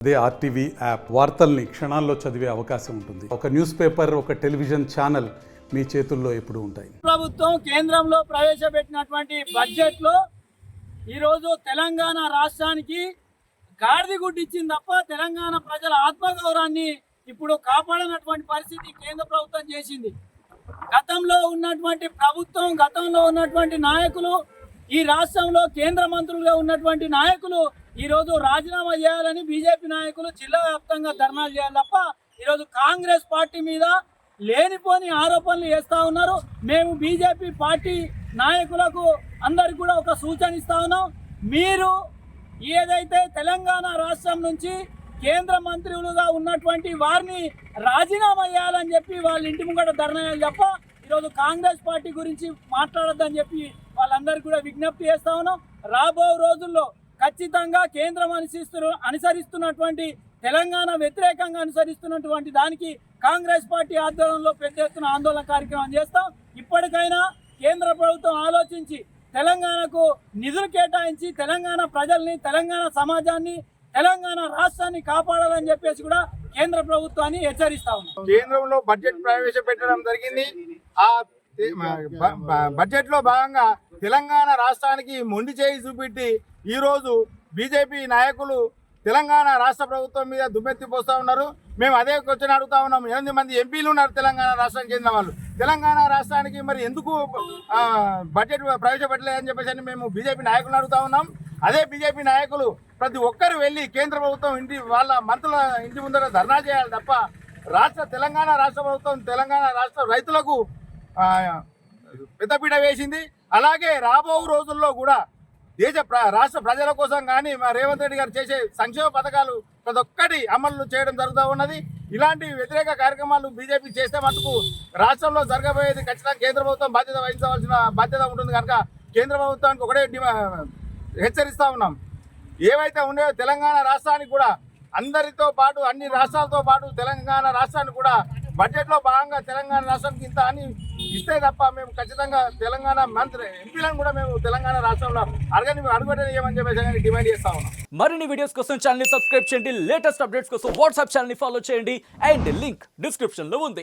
అదే RTV app వార్తల్ని క్షణాల్లో చదివే అవకాశం ఉంటుంది. ఒక న్యూస్ పేపర్, ఒక టెలివిజన్ ఛానల్ మీ చేతుల్లో ఎప్పుడూ ఉంటాయి. ప్రభుత్వం కేంద్రంలో ప్రవేశపెట్టినటువంటి బడ్జెట్లో ఈరోజు తెలంగాణ రాష్ట్రానికి గాడిద గుడ్డు ఇచ్చింది తప్ప తెలంగాణ ప్రజల ఆత్మగౌరవాన్ని ఇప్పుడు కాపాడనటువంటి పరిస్థితి కేంద్ర ప్రభుత్వం చేసింది. గతంలో ఉన్నటువంటి ప్రభుత్వం, గతంలో ఉన్నటువంటి నాయకులు, ఈ రాష్ట్రంలో కేంద్ర మంత్రులుగా ఉన్నటువంటి నాయకులు ఈరోజు రాజీనామా చేయాలని బీజేపీ నాయకులు జిల్లా వ్యాప్తంగా ధర్నాలు చేయాలి తప్ప ఈరోజు కాంగ్రెస్ పార్టీ మీద లేనిపోని ఆరోపణలు చేస్తూ ఉన్నారు. మేము బీజేపీ పార్టీ నాయకులకు అందరికి కూడా ఒక సూచన ఇస్తా ఉన్నాం. మీరు ఏదైతే తెలంగాణ రాష్ట్రం నుంచి కేంద్ర మంత్రులుగా ఉన్నటువంటి వారిని రాజీనామా చేయాలని చెప్పి వాళ్ళ ఇంటి ముంగట ధర్నాలు తప్ప ఈరోజు కాంగ్రెస్ పార్టీ గురించి మాట్లాడొద్దని చెప్పి వాళ్ళందరికీ కూడా విజ్ఞప్తి చేస్తా ఉన్నాం. రాబో రోజుల్లో ఖచ్చితంగా కేంద్రం అనుసరిస్తున్నటువంటి తెలంగాణ వ్యతిరేకంగా అనుసరిస్తున్నటువంటి దానికి కాంగ్రెస్ పార్టీ ఆధ్వర్యంలో పెద్ద ఎత్తున ఆందోళన కార్యక్రమం చేస్తాం. ఇప్పటికైనా కేంద్ర ప్రభుత్వం ఆలోచించి తెలంగాణకు నిధులు కేటాయించి తెలంగాణ ప్రజల్ని, తెలంగాణ సమాజాన్ని, తెలంగాణ రాష్ట్రాన్ని కాపాడాలని చెప్పేసి కూడా కేంద్ర ప్రభుత్వాన్ని హెచ్చరిస్తా ఉన్నాం. కేంద్రంలో బడ్జెట్ ప్రవేశపెట్టడం జరిగింది. ఆ బడ్జెట్ లో భాగంగా తెలంగాణ రాష్ట్రానికి మొండి చేయి చూపెట్టి ఈరోజు బీజేపీ నాయకులు తెలంగాణ రాష్ట్ర ప్రభుత్వం మీద దుమ్మెత్తి పోస్తూ ఉన్నారు. మేము అదే క్వశ్చన్ అడుగుతా ఉన్నాం. 8 మంది ఎంపీలు ఉన్నారు తెలంగాణ రాష్ట్రానికి చెందిన వాళ్ళు. తెలంగాణ రాష్ట్రానికి మరి ఎందుకు బడ్జెట్ ప్రవేశపెట్టలేదని చెప్పేసి మేము బీజేపీ నాయకులను అడుగుతా ఉన్నాం. అదే బీజేపీ నాయకులు ప్రతి ఒక్కరు వెళ్ళి కేంద్ర ప్రభుత్వం వాళ్ళ మంత్రుల ఇంటి ముందర ధర్నా చేయాలి తప్ప తెలంగాణ రాష్ట్ర ప్రభుత్వం తెలంగాణ రాష్ట్ర రైతులకు పెద్దపీట వేసింది. అలాగే రాబో రోజుల్లో కూడా రాష్ట్ర ప్రజల కోసం కానీ మా రేవంత్ రెడ్డి గారు చేసే సంక్షేమ పథకాలు ప్రతి ఒక్కటి అమలు చేయడం జరుగుతూ ఉన్నది. ఇలాంటి వ్యతిరేక కార్యక్రమాలు బీజేపీ చేస్తే మటుకు రాష్ట్రంలో జరగబోయేది ఖచ్చితంగా కేంద్ర ప్రభుత్వం బాధ్యత వహించవలసిన బాధ్యత ఉంటుంది. కనుక కేంద్ర ప్రభుత్వానికి ఒకటే హెచ్చరిస్తూ ఉన్నాం. ఏవైతే ఉన్నాయో తెలంగాణ రాష్ట్రానికి కూడా అందరితో పాటు అన్ని రాష్ట్రాలతో పాటు తెలంగాణ రాష్ట్రానికి కూడా బడ్జెట్లో భాగంగా తెలంగాణ రాష్ట్రానికి ఇంత అని ఇస్తే తప్ప మేము ఖచ్చితంగా తెలంగాణ మంత్రి ఎంపీలను కూడా మేము తెలంగాణ రాష్ట్రంలో అడుగుపెట్టేయమని చెప్పేసి డిమాండ్ చేస్తా ఉన్నాం. మరిన్ని వీడియోస్ కోసం ఛానల్ ని సబ్స్క్రైబ్ చేయండి. లేటెస్ట్ అప్డేట్స్ కోసం వాట్సాప్ ఛానల్ ని ఫాలో చేయండి. అండ్ లింక్ డిస్క్రిప్షన్ లో ఉంది.